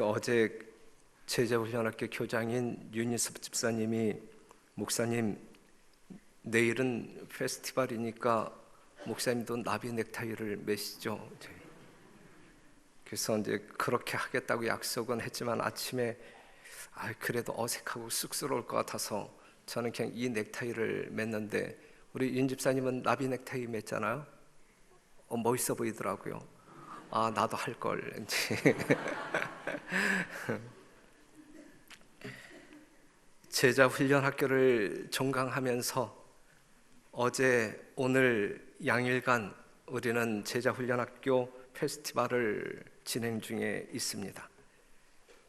어제 제자훈련학교 교장인 윤희섭 집사님이 목사님 내일은 페스티벌이니까 목사님도 나비 넥타이를 매시죠. 그래서 이제 그렇게 하겠다고 약속은 했지만 아침에 그래도 어색하고 쑥스러울 것 같아서 저는 그냥 이 넥타이를 맸는데 우리 윤 집사님은 나비 넥타이 맸잖아요. 멋있어 보이더라고요. 나도 할 걸. 제자 훈련 학교를 종강하면서 어제 오늘 양일간 우리는 제자 훈련 학교 페스티벌을 진행 중에 있습니다.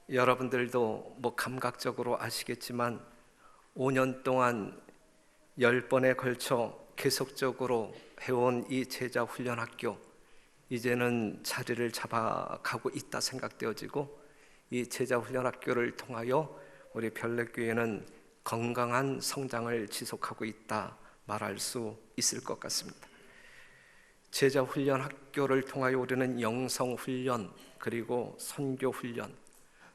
여러분들도 감각적으로 아시겠지만 5년 동안 10번에 걸쳐 계속적으로 해온 이 제자 훈련 학교, 이제는 자리를 잡아가고 있다 생각되어지고, 이 제자 훈련 학교를 통하여 우리 별내교회는 건강한 성장을 지속하고 있다 말할 수 있을 것 같습니다. 제자 훈련 학교를 통하여 우리는 영성 훈련, 그리고 선교 훈련,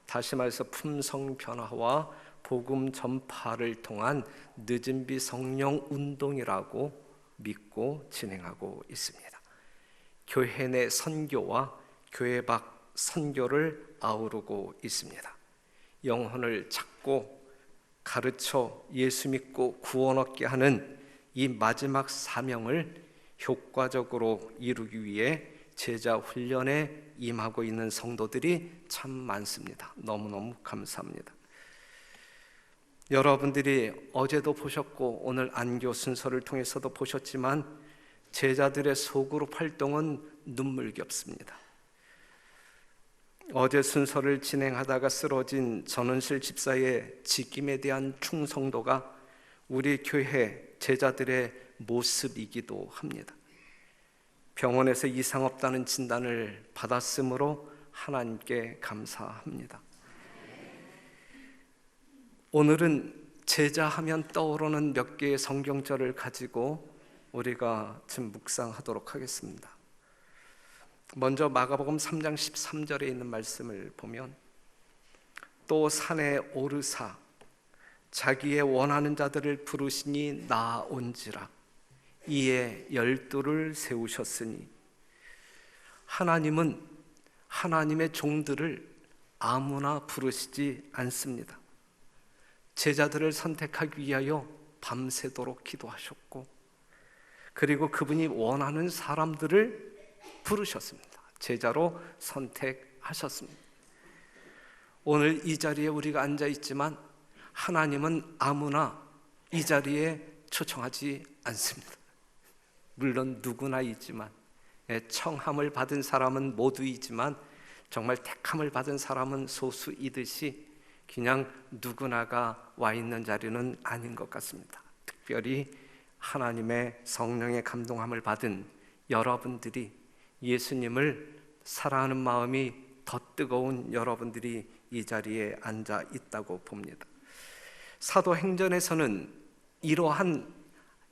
다시 말해서 품성 변화와 복음 전파를 통한 늦은비 성령 운동이라고 믿고 진행하고 있습니다. 교회 내 선교와 교회 밖 선교를 아우르고 있습니다. 영혼을 찾고 가르쳐 예수 믿고 구원 얻게 하는 이 마지막 사명을 효과적으로 이루기 위해 제자 훈련에 임하고 있는 성도들이 참 많습니다. 너무너무 감사합니다. 여러분들이 어제도 보셨고 오늘 안교 순서를 통해서도 보셨지만 제자들의 소그룹 활동은 눈물겹습니다. 어제 순서를 진행하다가 쓰러진 전원실 집사의 직임에 대한 충성도가 우리 교회 제자들의 모습이기도 합니다. 병원에서 이상 없다는 진단을 받았으므로 하나님께 감사합니다. 오늘은 제자하면 떠오르는 몇 개의 성경절을 가지고 우리가 지금 묵상하도록 하겠습니다. 먼저 마가복음 3장 13절에 있는 말씀을 보면, 또 산에 오르사 자기의 원하는 자들을 부르시니 나온지라 이에 12를 세우셨으니, 하나님은 하나님의 종들을 아무나 부르시지 않습니다. 제자들을 선택하기 위하여 밤새도록 기도하셨고, 그리고 그분이 원하는 사람들을 부르셨습니다. 제자로 선택하셨습니다. 오늘 이 자리에 우리가 앉아 있지만 하나님은 아무나 이 자리에 초청하지 않습니다. 물론 누구나 있지만, 청함을 받은 사람은 모두 있지만 정말 택함을 받은 사람은 소수이듯이 그냥 누구나가 와 있는 자리는 아닌 것 같습니다. 특별히 하나님의 성령의 감동함을 받은 여러분들이, 예수님을 사랑하는 마음이 더 뜨거운 여러분들이 이 자리에 앉아 있다고 봅니다. 사도행전에서는 이러한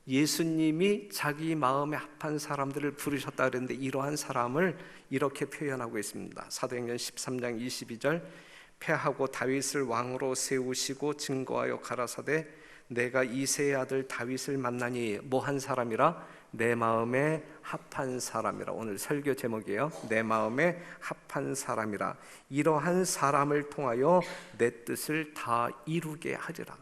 예수님이 자기 마음에 합한 사람들을 부르셨다 그랬는데, 이러한 사람을 이렇게 표현하고 있습니다. 사도행전 13장 22절, 패하고 다윗을 왕으로 세우시고 증거하여 가라사대 내가 이새의 아들 다윗을 만나니 뭐한 사람이라? 내 마음에 합한 사람이라. 오늘 설교 제목이에요. 내 마음에 합한 사람이라. 이러한 사람을 통하여 내 뜻을 다 이루게 하리라.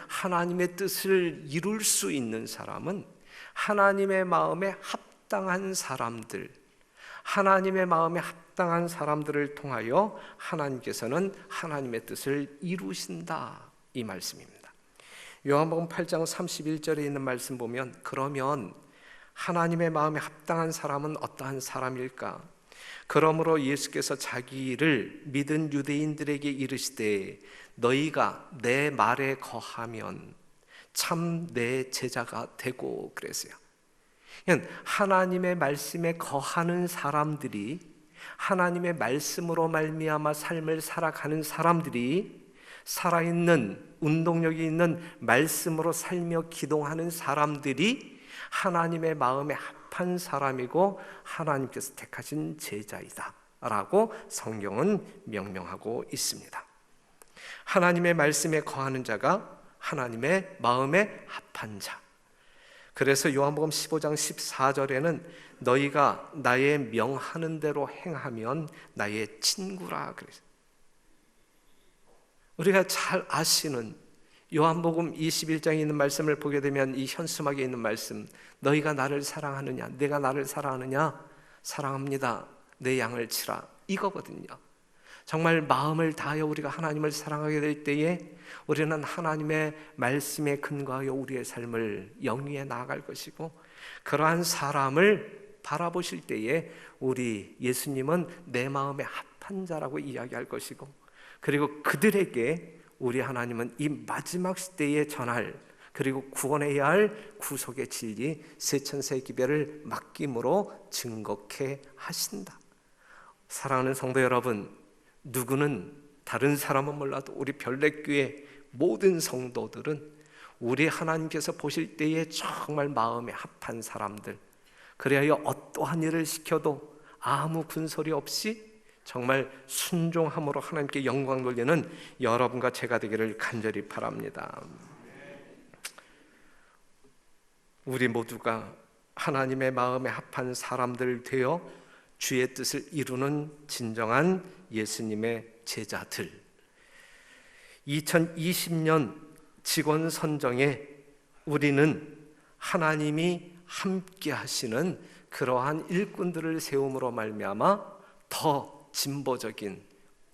하나님의 뜻을 이룰 수 있는 사람은 하나님의 마음에 합당한 사람들, 하나님의 마음에 합당한 사람들을 통하여 하나님께서는 하나님의 뜻을 이루신다, 이 말씀입니다. 요한복음 8장 31절에 있는 말씀 보면, 그러면 하나님의 마음에 합당한 사람은 어떠한 사람일까? 그러므로 예수께서 자기를 믿은 유대인들에게 이르시되 너희가 내 말에 거하면 참 내 제자가 되고 그랬어요. 하나님의 말씀에 거하는 사람들이, 하나님의 말씀으로 말미암아 삶을 살아가는 사람들이, 살아있는 운동력이 있는 말씀으로 살며 기동하는 사람들이 하나님의 마음에 합한 사람이고 하나님께서 택하신 제자이다, 라고 성경은 명명하고 있습니다. 하나님의 말씀에 거하는 자가 하나님의 마음에 합한 자. 그래서 요한복음 15장 14절에는 너희가 나의 명하는 대로 행하면 나의 친구라 그랬어요. 우리가 잘 아시는 요한복음 21장에 있는 말씀을 보게 되면 이 현수막에 있는 말씀, 너희가 나를 사랑하느냐, 내가 나를 사랑하느냐, 사랑합니다, 내 양을 치라, 이거거든요. 정말 마음을 다하여 우리가 하나님을 사랑하게 될 때에 우리는 하나님의 말씀에 근거하여 우리의 삶을 영위해 나아갈 것이고, 그러한 사람을 바라보실 때에 우리 예수님은 내 마음에 합한 자라고 이야기할 것이고, 그리고 그들에게 우리 하나님은 이 마지막 시대에 전할, 그리고 구원해야 할 구속의 진리 세천세 기별을 맡김으로 증거케 하신다. 사랑하는 성도 여러분, 누구는 다른 사람은 몰라도 우리 별내교회 모든 성도들은 우리 하나님께서 보실 때에 정말 마음에 합한 사람들, 그래야 어떠한 일을 시켜도 아무 군소리 없이 정말 순종함으로 하나님께 영광 돌리는 여러분과 제가 되기를 간절히 바랍니다. 우리 모두가 하나님의 마음에 합한 사람들 되어 주의 뜻을 이루는 진정한 예수님의 제자들. 2020년 직원 선정에 우리는 하나님이 함께 하시는 그러한 일꾼들을 세움으로 말미암아 더 진보적인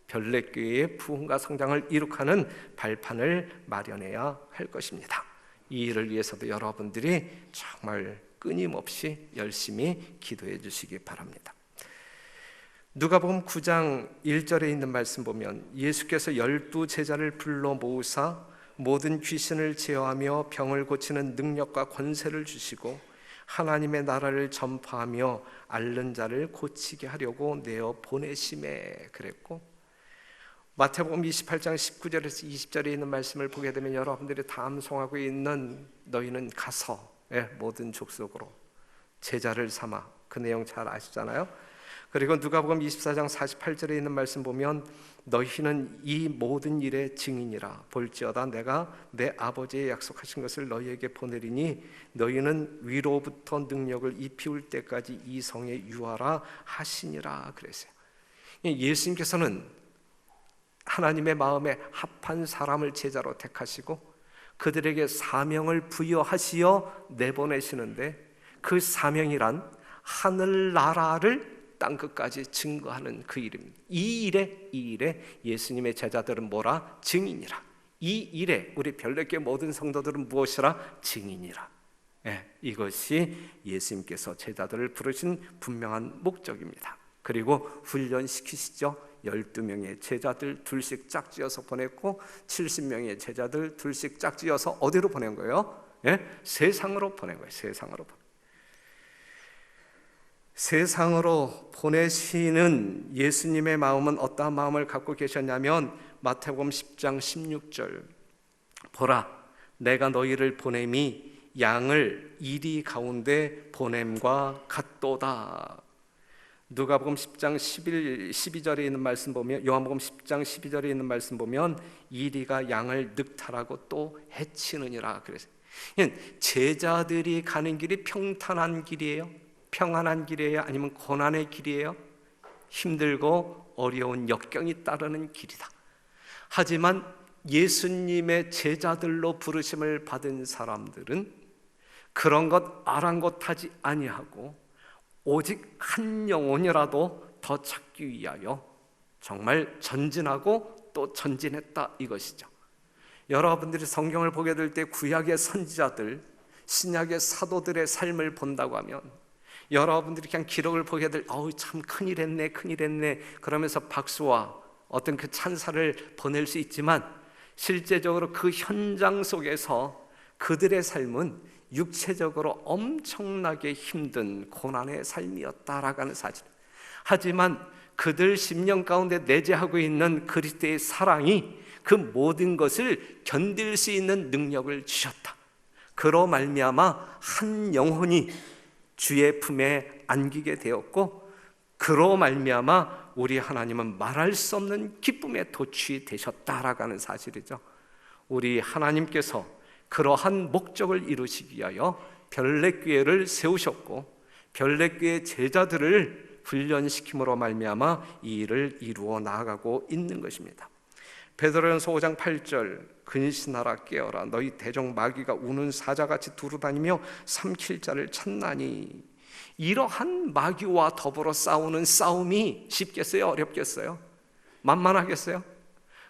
별내교회의 부흥과 성장을 이룩하는 발판을 마련해야 할 것입니다. 이 일을 위해서도 여러분들이 정말 끊임없이 열심히 기도해 주시기 바랍니다. 누가복음 9장 1절에 있는 말씀 보면 예수께서 12 제자를 불러 모으사 모든 귀신을 제어하며 병을 고치는 능력과 권세를 주시고 하나님의 나라를 전파하며 앓는 자를 고치게 하려고 내어 보내심에 그랬고, 마태복음 28장 19절에서 20절에 있는 말씀을 보게 되면 여러분들이 다 암송하고 있는 너희는 가서 모든 족속으로 제자를 삼아, 그 내용 잘 아시잖아요. 그리고 누가복음 24장 48절에 있는 말씀 보면 너희는 이 모든 일의 증인이라. 볼지어다 내가 내 아버지의 약속하신 것을 너희에게 보내리니 너희는 위로부터 능력을 입히울 때까지 이 성에 유하라 하시니라 그랬어요. 예수님께서는 하나님의 마음에 합한 사람을 제자로 택하시고 그들에게 사명을 부여하시어 내보내시는데, 그 사명이란 하늘나라를 땅끝까지 증거하는 그 일입니다. 이 일에 예수님의 제자들은 뭐라? 증인이라. 이 일에 우리 별내교회 모든 성도들은 무엇이라? 증인이라. 이것이 예수님께서 제자들을 부르신 분명한 목적입니다. 그리고 훈련시키시죠. 12명의 제자들 둘씩 짝지어서 보냈고 70명의 제자들 둘씩 짝지어서 어디로 보낸 거예요? 세상으로 보낸 거예요. 세상으로 보내시는 예수님의 마음은 어떠한 마음을 갖고 계셨냐면 마태복음 10장 16절, 보라 내가 너희를 보냄이 양을 이리 가운데 보냄과 같도다. 누가복음 10장 12절에 있는 말씀 보면, 요한복음 10장 12절에 있는 말씀 보면 이리가 양을 늑탈하고 또 해치느니라 그랬어요. 제자들이 가는 길이 평탄한 길이에요? 평안한 길이에요? 아니면 고난의 길이에요? 힘들고 어려운 역경이 따르는 길이다. 하지만 예수님의 제자들로 부르심을 받은 사람들은 그런 것 아랑곳하지 아니하고 오직 한 영혼이라도 더 찾기 위하여 정말 전진하고 또 전진했다, 이것이죠. 여러분들이 성경을 보게 될 때 구약의 선지자들, 신약의 사도들의 삶을 본다고 하면 여러분들이 그냥 기록을 보게 될 참 큰일 했네 그러면서 박수와 어떤 그 찬사를 보낼 수 있지만, 실제적으로 그 현장 속에서 그들의 삶은 육체적으로 엄청나게 힘든 고난의 삶이었다라고 하는 사실. 하지만 그들 심령 가운데 내재하고 있는 그리스도의 사랑이 그 모든 것을 견딜 수 있는 능력을 주셨다. 그로 말미암아 한 영혼이 주의 품에 안기게 되었고, 그로 말미암아 우리 하나님은 말할 수 없는 기쁨의 도취 되셨다라고 하는 사실이죠. 우리 하나님께서 그러한 목적을 이루시기 위하여 별내교회를 세우셨고 별내교회 제자들을 훈련시킴으로 말미암아 이 일을 이루어 나아가고 있는 것입니다. 베드로전서 5장 8절 근신하라 깨어라 너희 대적 마귀가 우는 사자같이 두루다니며 삼킬 자를 찾나니. 이러한 마귀와 더불어 싸우는 싸움이 쉽겠어요? 어렵겠어요? 만만하겠어요?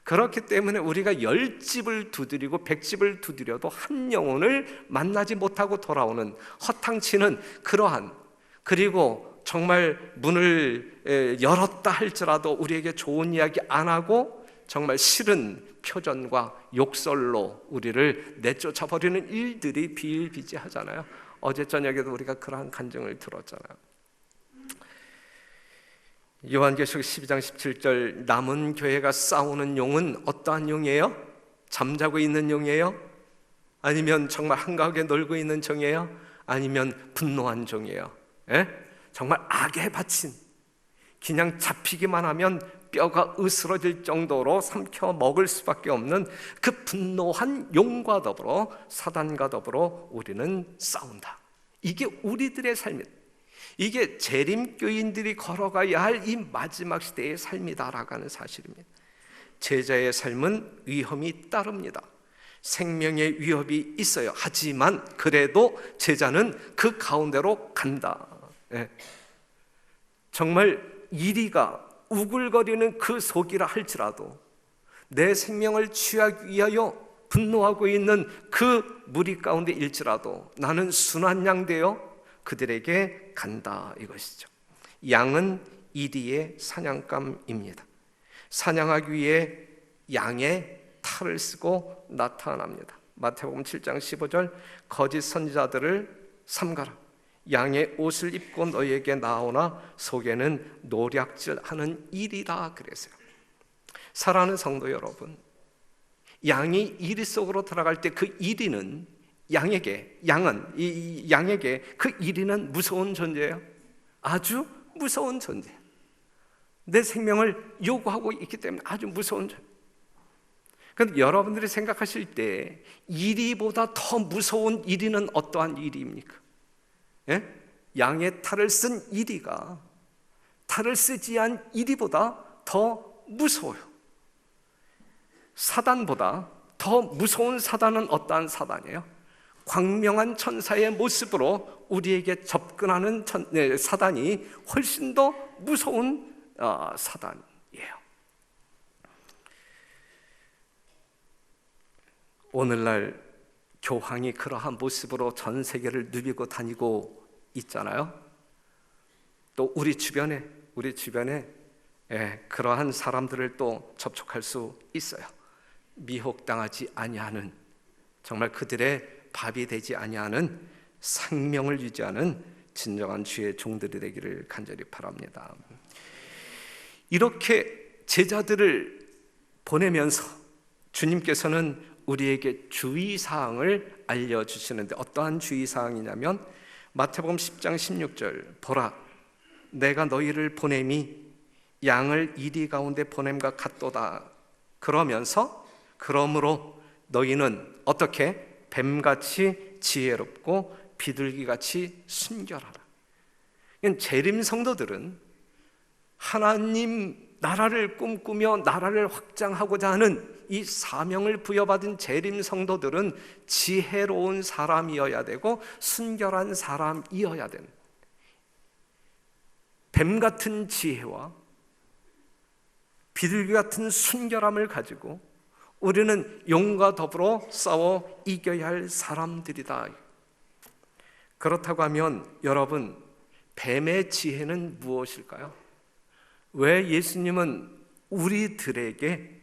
그렇기 때문에 우리가 10집을 두드리고 100집을 두드려도 한 영혼을 만나지 못하고 돌아오는 허탕치는 그러한, 그리고 정말 문을 열었다 할지라도 우리에게 좋은 이야기 안 하고 정말 싫은 표전과 욕설로 우리를 내쫓아버리는 일들이 비일비재하잖아요. 어제 저녁에도 우리가 그러한 간증을 들었잖아요. 요한계시록 12장 17절 남은 교회가 싸우는 용은 어떠한 용이에요? 잠자고 있는 용이에요? 아니면 정말 한가하게 놀고 있는 종이에요? 아니면 분노한 종이에요? 예? 정말 악에 바친, 그냥 잡히기만 하면 뼈가 으스러질 정도로 삼켜 먹을 수밖에 없는 그 분노한 용과 더불어 사단과 더불어 우리는 싸운다. 이게 우리들의 삶이다. 이게 재림교인들이 걸어가야 할 이 마지막 시대의 삶이다라고 하는 사실입니다. 제자의 삶은 위험이 따릅니다. 생명의 위협이 있어요. 하지만 그래도 제자는 그 가운데로 간다. 네. 정말 이리가 우글거리는 그 속이라 할지라도 내 생명을 취하기 위하여 분노하고 있는 그 무리 가운데 일지라도 나는 순한 양 되어 그들에게 간다 이것이죠. 양은 이리의 사냥감입니다. 사냥하기 위해 양의 탈을 쓰고 나타납니다. 마태복음 7장 15절 거짓 선지자들을 삼가라. 양의 옷을 입고 너희에게 나오나 속에는 노략질하는 이리라 그랬어요. 사랑하는 성도 여러분, 양이 이리 속으로 들어갈 때 그 이리는 양은 이 양에게 그 이리는 무서운 존재예요. 아주 무서운 존재. 내 생명을 요구하고 있기 때문에 아주 무서운 존재. 그런데 여러분들이 생각하실 때 이리보다 더 무서운 이리는 어떠한 이리입니까? 예? 양의 탈을 쓴 이리가 탈을 쓰지 않은 이리보다 더 무서워요. 사단보다 더 무서운 사단은 어떠한 사단이에요? 광명한 천사의 모습으로 우리에게 접근하는 사단이 훨씬 더 무서운 사단이에요. 오늘날 교황이 그러한 모습으로 전 세계를 누비고 다니고 있잖아요. 또 우리 주변에 그러한 사람들을 또 접촉할 수 있어요. 미혹당하지 아니하는, 정말 그들의 밥이 되지 아니하는 생명을 유지하는 진정한 주의 종들이 되기를 간절히 바랍니다. 이렇게 제자들을 보내면서 주님께서는 우리에게 주의사항을 알려주시는데 어떠한 주의사항이냐면 마태복음 10장 16절 보라 내가 너희를 보냄이 양을 이리 가운데 보냄과 같도다. 그러면서 그러므로 너희는 어떻게 뱀같이 지혜롭고 비둘기같이 순결하라. 재림 성도들은 하나님 나라를 꿈꾸며 나라를 확장하고자 하는 이 사명을 부여받은 재림 성도들은 지혜로운 사람이어야 되고 순결한 사람이어야 되는, 뱀 같은 지혜와 비둘기 같은 순결함을 가지고 우리는 용과 더불어 싸워 이겨야 할 사람들이다. 그렇다고 하면 여러분, 뱀의 지혜는 무엇일까요? 왜 예수님은 우리들에게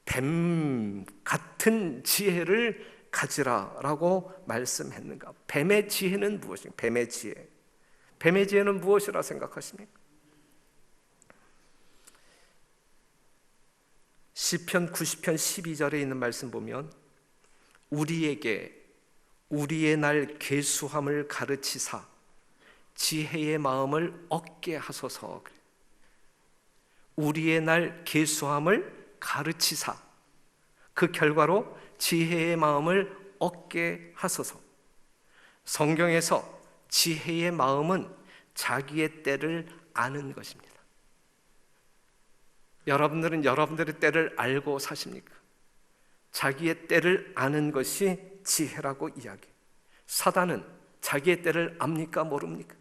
뱀 같은 지혜를 가지라라고 말씀했는가? 뱀의 지혜는 무엇인가? 뱀의 지혜는 무엇이라 생각하십니까? 시편 90편 12절에 있는 말씀 보면 우리에게 우리의 날 계수함을 가르치사 지혜의 마음을 얻게 하소서. 우리의 날 계수함을 가르치사 그 결과로 지혜의 마음을 얻게 하소서. 성경에서 지혜의 마음은 자기의 때를 아는 것입니다. 여러분들은 여러분들의 때를 알고 사십니까? 자기의 때를 아는 것이 지혜라고 이야기해요. 사단은 자기의 때를 압니까? 모릅니까?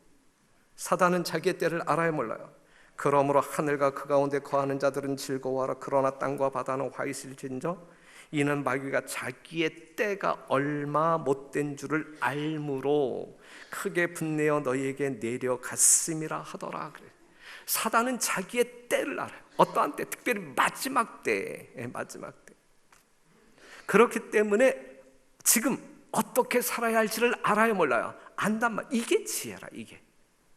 사단은 자기의 때를 알아야 몰라요. 그러므로 하늘과 그 가운데 거하는 자들은 즐거워하라. 그러나 땅과 바다는 화 있을진저 이는 마귀가 자기의 때가 얼마 못된 줄을 알므로 크게 분내어 너희에게 내려갔음이라 하더라. 그래. 사단은 자기의 때를 알아요. 어떠한 때, 특별히 마지막 때, 마지막 때. 그렇기 때문에 지금 어떻게 살아야 할지를 알아야 몰라요. 안단 말. 이게 지혜라. 이게.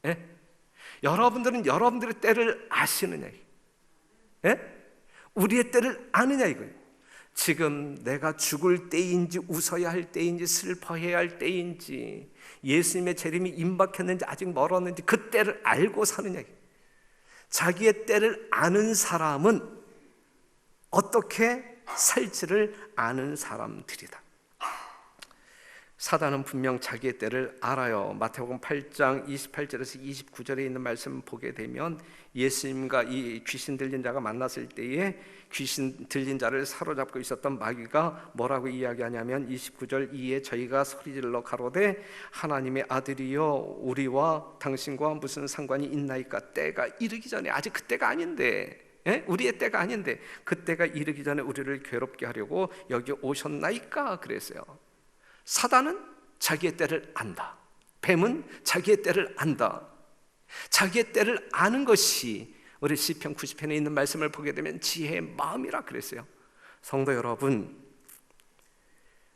예? 여러분들은 여러분들의 때를 아시느냐? 예? 우리의 때를 아느냐 이거예요. 지금 내가 죽을 때인지 웃어야 할 때인지 슬퍼해야 할 때인지 예수님의 재림이 임박했는지 아직 멀었는지 그 때를 알고 사느냐. 자기의 때를 아는 사람은 어떻게 살지를 아는 사람들이다. 사단은 분명 자기의 때를 알아요. 마태복음 8장 28절에서 29절에 있는 말씀 보게 되면 예수님과 이 귀신 들린 자가 만났을 때에 귀신 들린 자를 사로잡고 있었던 마귀가 뭐라고 이야기하냐면 29절 이에 저희가 소리질러 가로되 하나님의 아들이여 우리와 당신과 무슨 상관이 있나이까? 때가 이르기 전에 아직 그때가 아닌데 우리의 때가 아닌데 그때가 이르기 전에 우리를 괴롭게 하려고 여기 오셨나이까? 그랬어요. 사단은 자기의 때를 안다. 뱀은 자기의 때를 안다. 자기의 때를 아는 것이 우리 시편 90편에 있는 말씀을 보게 되면 지혜의 마음이라 그랬어요. 성도 여러분,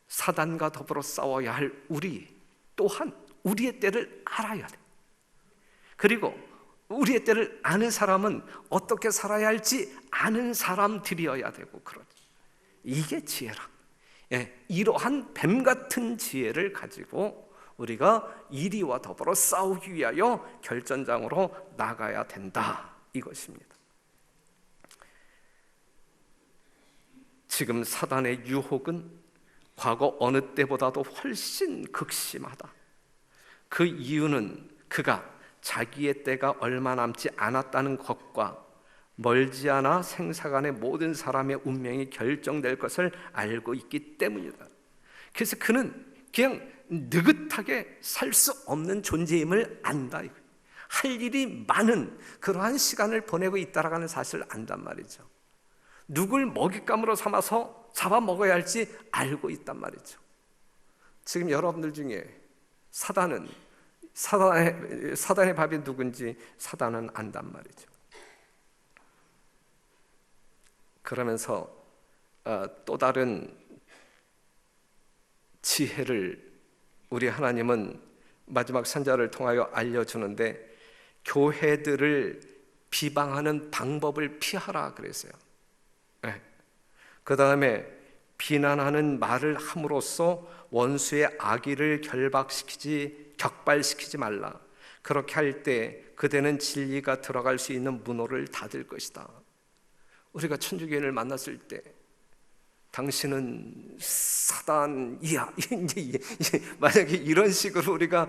사단과 더불어 싸워야 할 우리 또한 우리의 때를 알아야 돼. 그리고 우리의 때를 아는 사람은 어떻게 살아야 할지 아는 사람들이어야 되고 그러죠. 이게 지혜라. 이러한 뱀 같은 지혜를 가지고 우리가 이리와 더불어 싸우기 위하여 결전장으로 나가야 된다 이것입니다. 지금 사단의 유혹은 과거 어느 때보다도 훨씬 극심하다. 그 이유는 그가 자기의 때가 얼마 남지 않았다는 것과 멀지 않아 생사간의 모든 사람의 운명이 결정될 것을 알고 있기 때문이다. 그래서 그는 그냥 느긋하게 살 수 없는 존재임을 안다. 할 일이 많은 그러한 시간을 보내고 있다라는 사실을 안단 말이죠. 누굴 먹잇감으로 삼아서 잡아먹어야 할지 알고 있단 말이죠. 지금 여러분들 중에 사단의 밥이 누군지 사단은 안단 말이죠. 그러면서 또 다른 지혜를 우리 하나님은 마지막 선자를 통하여 알려주는데 교회들을 비방하는 방법을 피하라 그랬어요. 그 다음에 비난하는 말을 함으로써 원수의 악의를 격발시키지 말라. 그렇게 할 때 그대는 진리가 들어갈 수 있는 문호를 닫을 것이다. 우리가 천주교인을 만났을 때 당신은 사단이야. 만약에 이런 식으로 우리가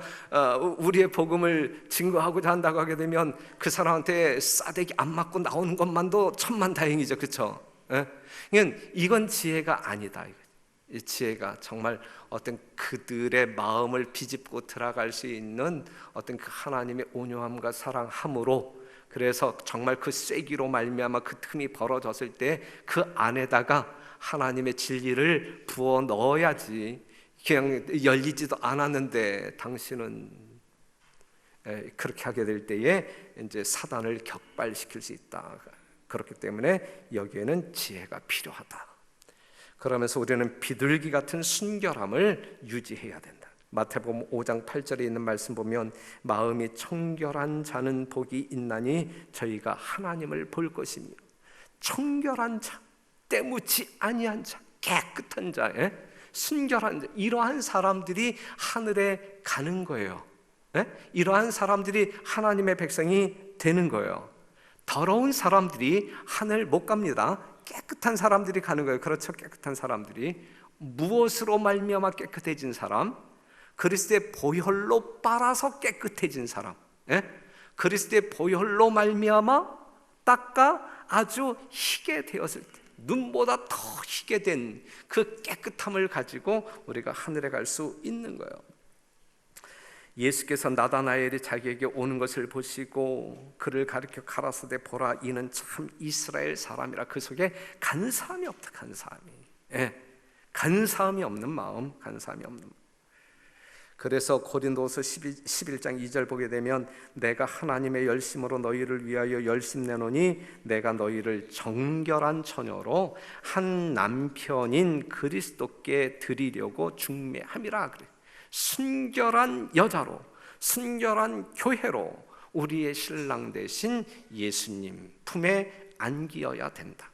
우리의 복음을 증거하고자 한다고 하게 되면 그 사람한테 싸대기 안 맞고 나오는 것만도 천만다행이죠, 그렇죠? 이건 지혜가 아니다. 이 지혜가 정말 어떤 그들의 마음을 비집고 들어갈 수 있는 어떤 그 하나님의 온유함과 사랑함으로, 그래서 정말 그 쐐기로 말미암아 그 틈이 벌어졌을 때 그 안에다가 하나님의 진리를 부어 넣어야지. 그냥 열리지도 않았는데 당신은 그렇게 하게 될 때에 이제 사단을 격발시킬 수 있다. 그렇기 때문에 여기에는 지혜가 필요하다. 그러면서 우리는 비둘기 같은 순결함을 유지해야 된다. 마태복음 5장 8절에 있는 말씀 보면 마음이 청결한 자는 복이 있나니 저희가 하나님을 볼 것이며, 청결한 자, 때묻지 아니한 자, 깨끗한 자, 순결한 자, 이러한 사람들이 하늘에 가는 거예요. 이러한 사람들이 하나님의 백성이 되는 거예요. 더러운 사람들이 하늘 못 갑니다. 깨끗한 사람들이 가는 거예요. 그렇죠? 깨끗한 사람들이. 무엇으로 말미암아 깨끗해진 사람? 그리스도의 보혈로 빨아서 깨끗해진 사람. 그리스도의 보혈로 말미암아 닦아 아주 희게 되었을 때, 눈보다 더 희게 된 그 깨끗함을 가지고 우리가 하늘에 갈 수 있는 거예요. 예수께서 나다나엘이 자기에게 오는 것을 보시고 그를 가리켜 가라사대 보라, 이는 참 이스라엘 사람이라. 그 속에 간사함이 없다. 간사함이 없는 마음. 그래서 고린도서 11장 2절 보게 되면 내가 하나님의 열심으로 너희를 위하여 열심내노니 내가 너희를 정결한 처녀로 한 남편인 그리스도께 드리려고 중매함이라 그래. 순결한 여자로, 순결한 교회로 우리의 신랑 되신 예수님 품에 안기어야 된다.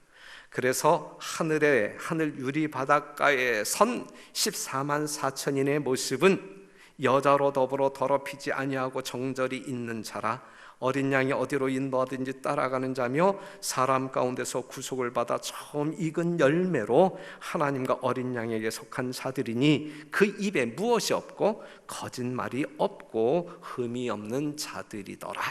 그래서 하늘 유리 바닷가에 선 14만 4천인의 모습은 여자로 더불어 더럽히지 아니하고 정절이 있는 자라, 어린 양이 어디로 인도하든지 따라가는 자며 사람 가운데서 구속을 받아 처음 익은 열매로 하나님과 어린 양에게 속한 자들이니 그 입에 무엇이 없고 거짓말이 없고 흠이 없는 자들이더라.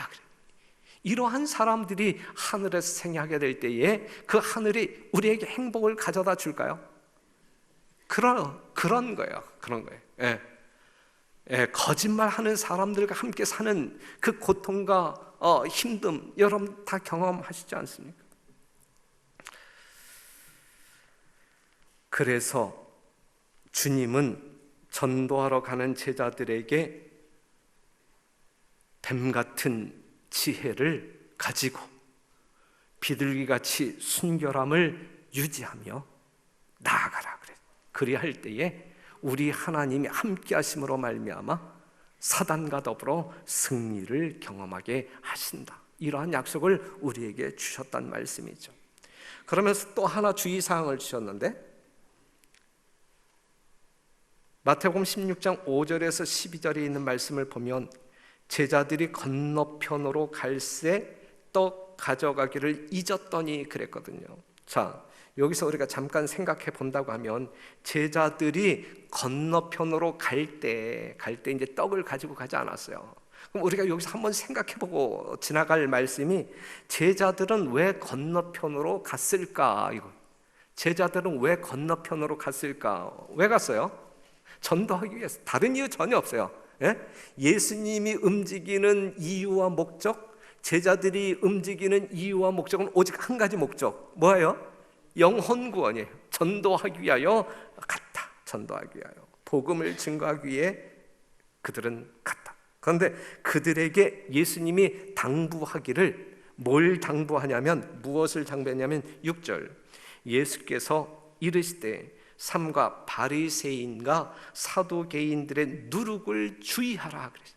이러한 사람들이 하늘에서 생하게 될 때에 그 하늘이 우리에게 행복을 가져다 줄까요? 그런 거예요. 거짓말하는 사람들과 함께 사는 그 고통과 힘듦, 여러분 다 경험하시지 않습니까? 그래서 주님은 전도하러 가는 제자들에게 뱀 같은 지혜를 가지고 비둘기같이 순결함을 유지하며 나아가라 그래. 그리할 때에 우리 하나님이 함께 하심으로 말미암아 사단과 더불어 승리를 경험하게 하신다. 이러한 약속을 우리에게 주셨단 말씀이죠. 그러면서 또 하나 주의사항을 주셨는데, 마태복음 16장 5절에서 12절에 있는 말씀을 보면 제자들이 건너편으로 갈새 떡 가져가기를 잊었더니 그랬거든요. 자, 여기서 우리가 잠깐 생각해 본다고 하면 제자들이 건너편으로 갈 때 이제 떡을 가지고 가지 않았어요. 그럼 우리가 여기서 한번 생각해 보고 지나갈 말씀이, 제자들은 왜 건너편으로 갔을까? 제자들은 왜 건너편으로 갔을까? 왜 갔어요? 전도하기 위해서. 다른 이유 전혀 없어요. 예수님이 움직이는 이유와 목적, 제자들이 움직이는 이유와 목적은 오직 한 가지 목적. 뭐예요? 영혼 구원이에요. 전도하기 위하여 갔다. 전도하기 위하여, 복음을 증거하기 위해 그들은 갔다. 그런데 그들에게 예수님이 당부하기를, 뭘 당부하냐면, 무엇을 당부했냐면 6절, 예수께서 이르시되 삼가 바리새인과 사두개인들의 누룩을 주의하라 그랬어요.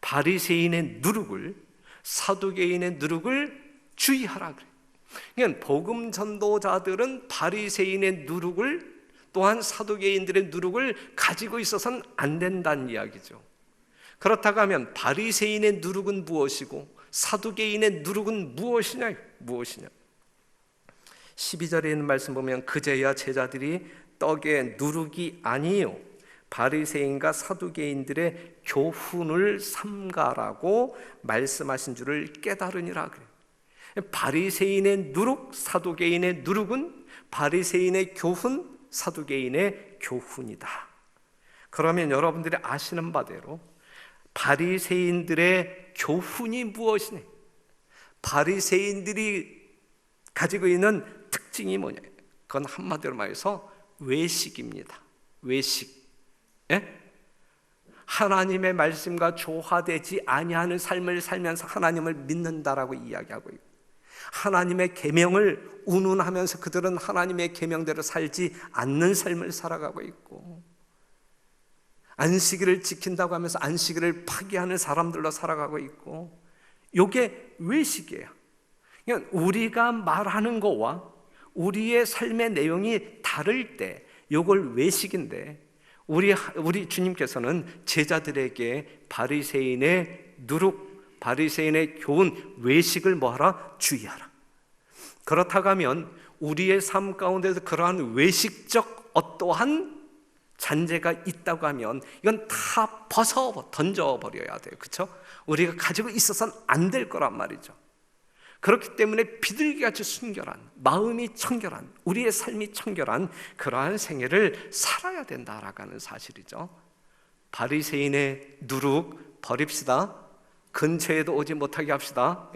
바리새인의 누룩을, 사두개인의 누룩을 주의하라 그래요. 그러니까 복음 전도자들은 바리새인의 누룩을, 또한 사두개인들의 누룩을 가지고 있어서는 안 된다는 이야기죠. 그렇다고 하면 바리새인의 누룩은 무엇이고 사두개인의 누룩은 무엇이냐? 12절에 있는 말씀 보면 그제야 제자들이 떡의 누룩이 아니요 바리새인과 사두개인들의 교훈을 삼가라고 말씀하신 줄을 깨달으니라 그래요. 바리새인의 누룩, 사두개인의 누룩은 바리새인의 교훈, 사두개인의 교훈이다. 그러면 여러분들이 아시는 바대로 바리새인들의 교훈이 무엇이냐? 바리새인들이 가지고 있는 특징이 뭐냐? 그건 한마디로 말해서 외식입니다. 외식. 하나님의 말씀과 조화되지 아니하는 삶을 살면서 하나님을 믿는다라고 이야기하고 있고, 하나님의 계명을 운운하면서 그들은 하나님의 계명대로 살지 않는 삶을 살아가고 있고, 안식일을 지킨다고 하면서 안식일을 파기하는 사람들로 살아가고 있고, 이게 외식이에요. 그러니까 우리가 말하는 거와 우리의 삶의 내용이 다를 때 이걸 외식인데, 우리 주님께서는 제자들에게 바리새인의 누룩, 바리새인의 교훈, 외식을 뭐하라? 주의하라. 그렇다고 하면 우리의 삶 가운데서 그러한 외식적 어떠한 잔재가 있다고 하면 이건 다 던져버려야 돼요. 그렇죠? 우리가 가지고 있어서는 안 될 거란 말이죠. 그렇기 때문에 비둘기같이 순결한, 마음이 청결한, 우리의 삶이 청결한 그러한 생애를 살아야 된다라고 하는 사실이죠. 바리새인의 누룩 버립시다. 근처에도 오지 못하게 합시다.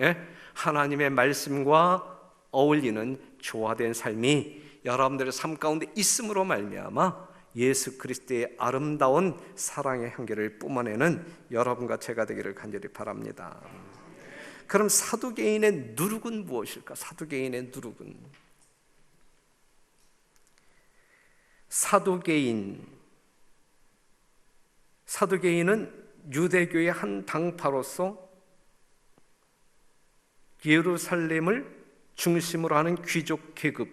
하나님의 말씀과 어울리는 조화된 삶이 여러분들의 삶 가운데 있음으로 말미암아 예수 그리스도의 아름다운 사랑의 향기를 뿜어내는 여러분과 제가 되기를 간절히 바랍니다. 그럼 사두개인의 누룩은 무엇일까? 사두개인의 누룩은 사두개인은 유대교의 한 당파로서 예루살렘을 중심으로 하는 귀족 계급,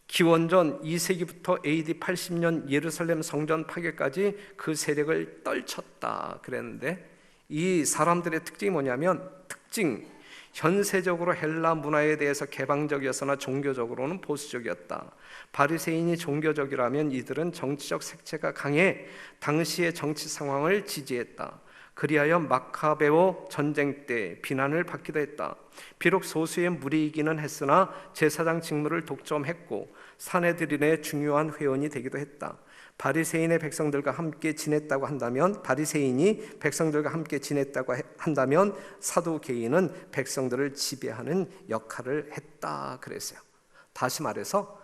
기원전 2세기부터 AD 80년 예루살렘 성전 파괴까지 그 세력을 떨쳤다 그랬는데, 이 사람들의 특징이 뭐냐면 현세적으로 헬라 문화에 대해서 개방적이었으나 종교적으로는 보수적이었다. 바리새인이 종교적이라면 이들은 정치적 색채가 강해 당시의 정치 상황을 지지했다. 그리하여 마카베오 전쟁 때 비난을 받기도 했다. 비록 소수의 무리이기는 했으나 제사장 직무를 독점했고 사내들인의 중요한 회원이 되기도 했다. 바리새인이 백성들과 함께 지냈다고 한다면 사두개인은 백성들을 지배하는 역할을 했다 그랬어요. 다시 말해서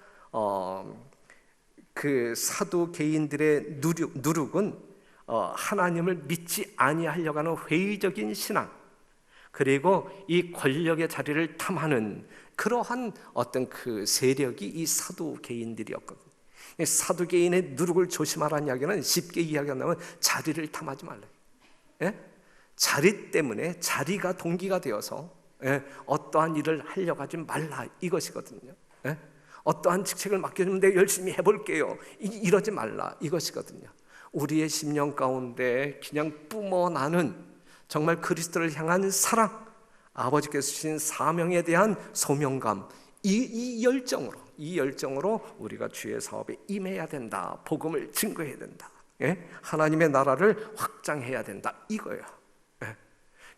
그 사두개인들의 누룩은 하나님을 믿지 아니하려고 하는 회의적인 신앙, 그리고 이 권력의 자리를 탐하는 그러한 어떤 그 세력이 이 사두개인들이었거든요. 사두개인의 누룩을 조심하라는 이야기는 쉽게 이야기한다면 자리를 탐하지 말라. 자리 때문에 자리가 동기가 되어서 어떠한 일을 하려고 하지 말라 이것이거든요. 어떠한 직책을 맡겨주면 내가 열심히 해볼게요 이러지 말라 이것이거든요. 우리의 심령 가운데 그냥 뿜어나는 정말 그리스도를 향한 사랑, 아버지께서 주신 사명에 대한 소명감, 이 열정으로 우리가 주의 사업에 임해야 된다. 복음을 증거해야 된다. 하나님의 나라를 확장해야 된다 이거예요.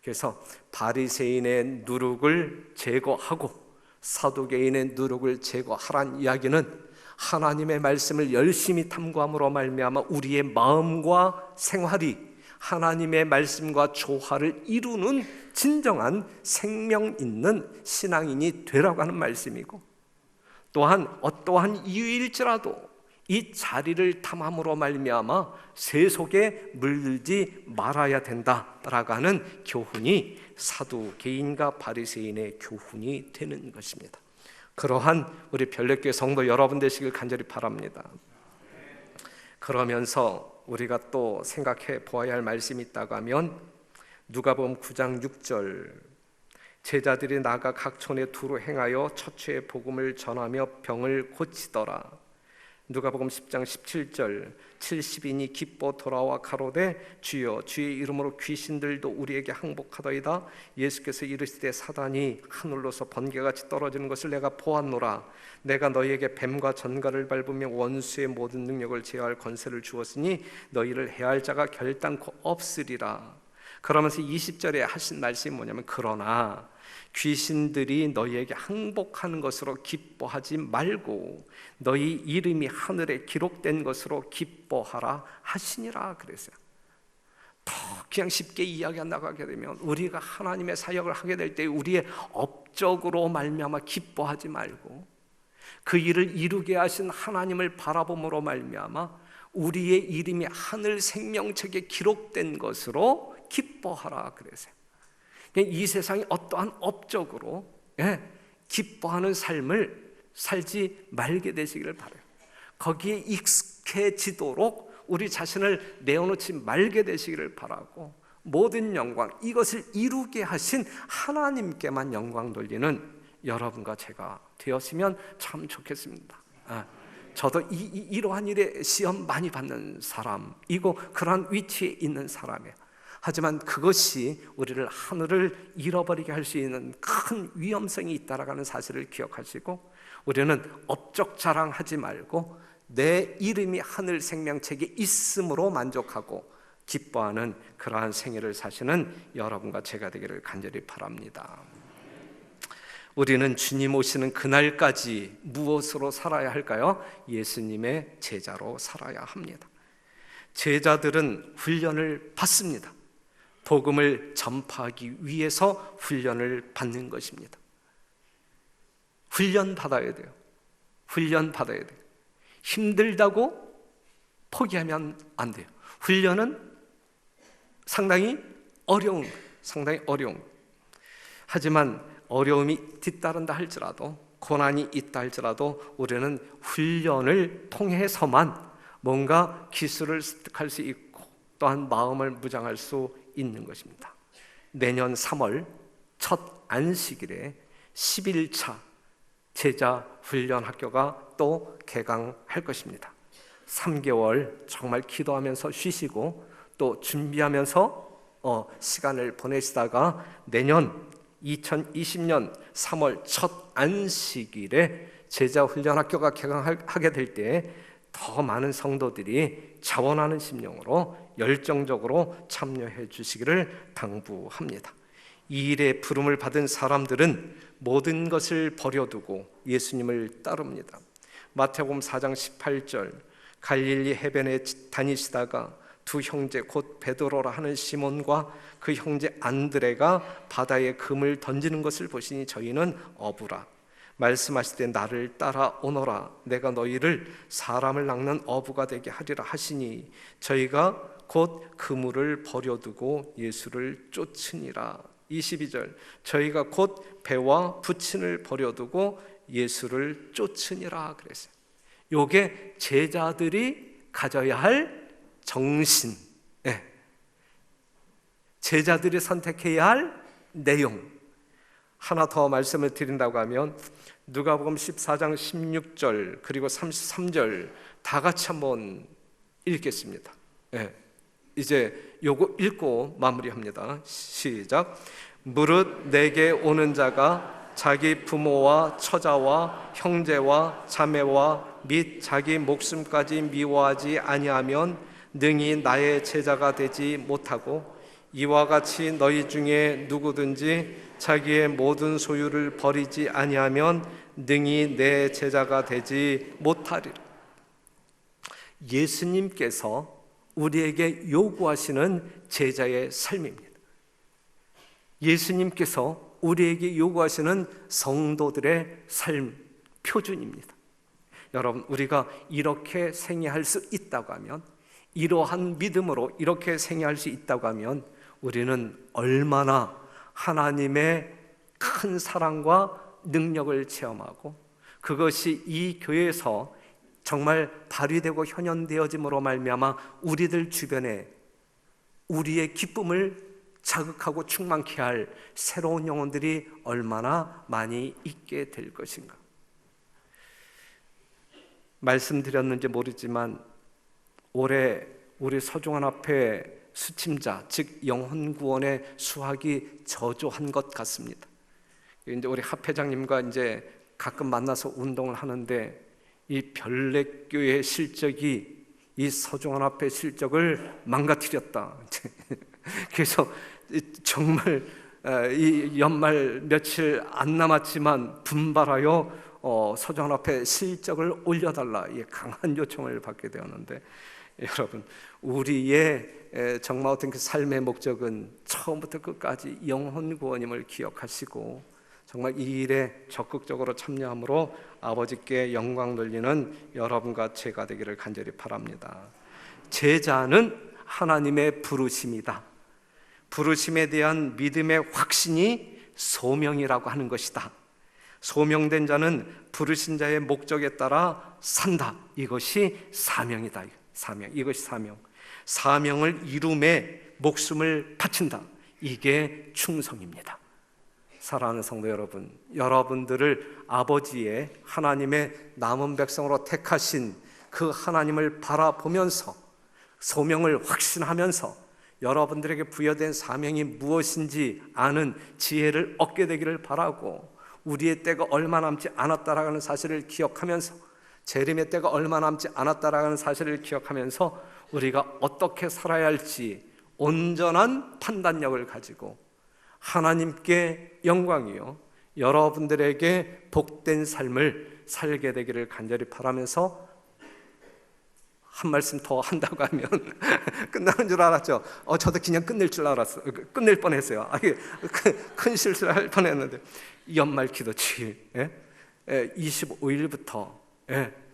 그래서 바리새인의 누룩을 제거하고 사두개인의 누룩을 제거하란 이야기는 하나님의 말씀을 열심히 탐구함으로 말미암아 우리의 마음과 생활이 하나님의 말씀과 조화를 이루는 진정한 생명 있는 신앙인이 되라고 하는 말씀이고, 또한 어떠한 이유일지라도 이 자리를 탐함으로 말미암아 세속에 물들지 말아야 된다라고 하는 교훈이 사두개인과 바리새인의 교훈이 되는 것입니다. 그러한 우리 별내교회 성도 여러분 되시길 간절히 바랍니다. 그러면서 우리가 또 생각해 보아야 할 말씀이 있다고 하면 누가복음 9장 6절, 제자들이 나가 각 촌에 두루 행하여 처처의 복음을 전하며 병을 고치더라. 누가복음 10장 17절, 70인이 기뻐 돌아와 가로되 주여 주의 이름으로 귀신들도 우리에게 항복하더이다. 예수께서 이르시되 사단이 하늘로서 번개같이 떨어지는 것을 내가 보았노라. 내가 너희에게 뱀과 전갈을 밟으며 원수의 모든 능력을 제어할 권세를 주었으니 너희를 해할 자가 결단코 없으리라. 그러면서 20절에 하신 말씀이 뭐냐면, 그러나 귀신들이 너희에게 항복하는 것으로 기뻐하지 말고 너희 이름이 하늘에 기록된 것으로 기뻐하라 하시니라 그랬어요. 더 그냥 쉽게 이야기가 나가게 되면 우리가 하나님의 사역을 하게 될 때 우리의 업적으로 말미암아 기뻐하지 말고 그 일을 이루게 하신 하나님을 바라봄으로 말미암아 우리의 이름이 하늘 생명책에 기록된 것으로 기뻐하라 그랬어요. 이 세상이 어떠한 업적으로 기뻐하는 삶을 살지 말게 되시기를 바라요. 거기에 익숙해지도록 우리 자신을 내어놓지 말게 되시기를 바라고, 모든 영광, 이것을 이루게 하신 하나님께만 영광 돌리는 여러분과 제가 되었으면 참 좋겠습니다. 저도 이러한 일에 시험 많이 받는 사람이고 그러한 위치에 있는 사람이에요. 하지만 그것이 우리를 하늘을 잃어버리게 할 수 있는 큰 위험성이 있다라는 사실을 기억하시고, 우리는 업적 자랑하지 말고 내 이름이 하늘 생명책에 있음으로 만족하고 기뻐하는 그러한 생애를 사시는 여러분과 제가 되기를 간절히 바랍니다. 우리는 주님 오시는 그날까지 무엇으로 살아야 할까요? 예수님의 제자로 살아야 합니다. 제자들은 훈련을 받습니다. 복음을 전파하기 위해서 훈련을 받는 것입니다. 훈련 받아야 돼요. 훈련 받아야 돼요. 힘들다고 포기하면 안 돼요. 훈련은 상당히 어려운. 하지만 어려움이 뒤따른다 할지라도, 고난이 있다 할지라도 우리는 훈련을 통해서만 뭔가 기술을 습득할 수 있고 또한 마음을 무장할 수 있는 것입니다. 내년 3월 첫 안식일에 11차 제자 훈련 학교가 또 개강할 것입니다. 3개월 정말 기도하면서 쉬시고 또 준비하면서 시간을 보내시다가 내년 2020년 3월 첫 안식일에 제자 훈련 학교가 개강하게 될 때 더 많은 성도들이 자원하는 심령으로 열정적으로 참여해 주시기를 당부합니다. 이 일에 부름을 받은 사람들은 모든 것을 버려두고 예수님을 따릅니다. 마태복음 4장 18절, 갈릴리 해변에 다니시다가 두 형제 곧 베드로라 하는 시몬과 그 형제 안드레가 바다에 금을 던지는 것을 보시니 저희는 어부라. 말씀하시되 나를 따라오너라. 내가 너희를 사람을 낚는 어부가 되게 하리라 하시니 저희가 곧 그물을 버려두고 예수를 쫓으니라. 22절, 저희가 곧 배와 부친을 버려두고 예수를 쫓으니라 그랬어요. 요게 제자들이 가져야 할 정신, 제자들이 선택해야 할 내용. 하나 더 말씀을 드린다고 하면 누가복음 14장 16절 그리고 33절 다 같이 한번 읽겠습니다. 이제 요거 읽고 마무리합니다. 시작. 무릇 내게 오는 자가 자기 부모와 처자와 형제와 자매와 및 자기 목숨까지 미워하지 아니하면 능히 나의 제자가 되지 못하고, 이와 같이 너희 중에 누구든지 자기의 모든 소유를 버리지 아니하면 능히 내 제자가 되지 못하리라. 예수님께서 우리에게 요구하시는 제자의 삶입니다. 예수님께서 우리에게 요구하시는 성도들의 삶 표준입니다. 여러분, 우리가 이렇게 생애할 수 있다고 하면, 이러한 믿음으로 이렇게 생애할 수 있다고 하면 우리는 얼마나 하나님의 큰 사랑과 능력을 체험하고 그것이 이 교회에서 정말 발휘되고 현현되어짐으로 말미암아 우리들 주변에 우리의 기쁨을 자극하고 충만케 할 새로운 영혼들이 얼마나 많이 있게 될 것인가. 말씀드렸는지 모르지만 올해 우리 서중환 앞에 수침자, 즉 영혼구원의 수확이 저조한 것 같습니다. 이제 우리 합회장님과 이제 가끔 만나서 운동을 하는데 이 별내교의 실적이 이 서중환 앞회 실적을 망가뜨렸다. 그래서 정말 이 연말 며칠 안 남았지만 분발하여 서중환 앞회 실적을 올려달라, 이 강한 요청을 받게 되었는데, 여러분, 우리의 정말 어떤 그 삶의 목적은 처음부터 끝까지 영혼 구원임을 기억하시고 정말 이 일에 적극적으로 참여함으로 아버지께 영광 돌리는 여러분과 제가 되기를 간절히 바랍니다. 제자는 하나님의 부르심이다. 부르심에 대한 믿음의 확신이 소명이라고 하는 것이다. 소명된 자는 부르신 자의 목적에 따라 산다. 이것이 사명이다. 이것이 사명. 사명을 이룸에 목숨을 바친다. 이게 충성입니다. 사랑하는 성도 여러분, 여러분들을 아버지의 하나님의 남은 백성으로 택하신 그 하나님을 바라보면서 소명을 확신하면서 여러분들에게 부여된 사명이 무엇인지 아는 지혜를 얻게 되기를 바라고, 우리의 때가 얼마 남지 않았다라는 사실을 기억하면서, 재림의 때가 얼마 남지 않았다라는 사실을 기억하면서 우리가 어떻게 살아야 할지 온전한 판단력을 가지고 하나님께 영광이요 여러분들에게 복된 삶을 살게 되기를 간절히 바라면서, 한 말씀 더 한다고 하면 끝나는 줄 알았죠. 저도 그냥 끝낼 줄 알았어요. 끝낼 뻔했어요. 큰 실수를 할 뻔했는데, 연말 기도 주일 25일부터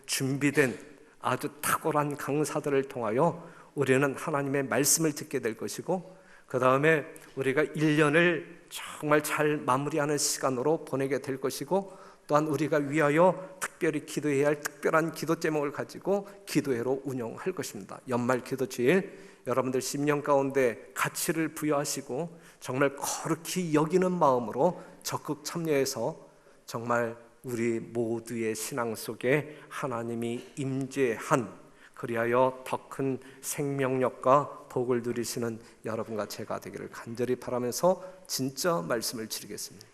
준비된 아주 탁월한 강사들을 통하여 우리는 하나님의 말씀을 듣게 될 것이고, 그 다음에 우리가 1년을 정말 잘 마무리하는 시간으로 보내게 될 것이고, 또한 우리가 위하여 특별히 기도해야 할 특별한 기도 제목을 가지고 기도회로 운영할 것입니다. 연말 기도 주일, 여러분들 심령 가운데 가치를 부여하시고 정말 거룩히 여기는 마음으로 적극 참여해서 정말 우리 모두의 신앙 속에 하나님이 임재한, 그리하여 더 큰 생명력과 복을 누리시는 여러분과 제가 되기를 간절히 바라면서 진짜 말씀을 드리겠습니다.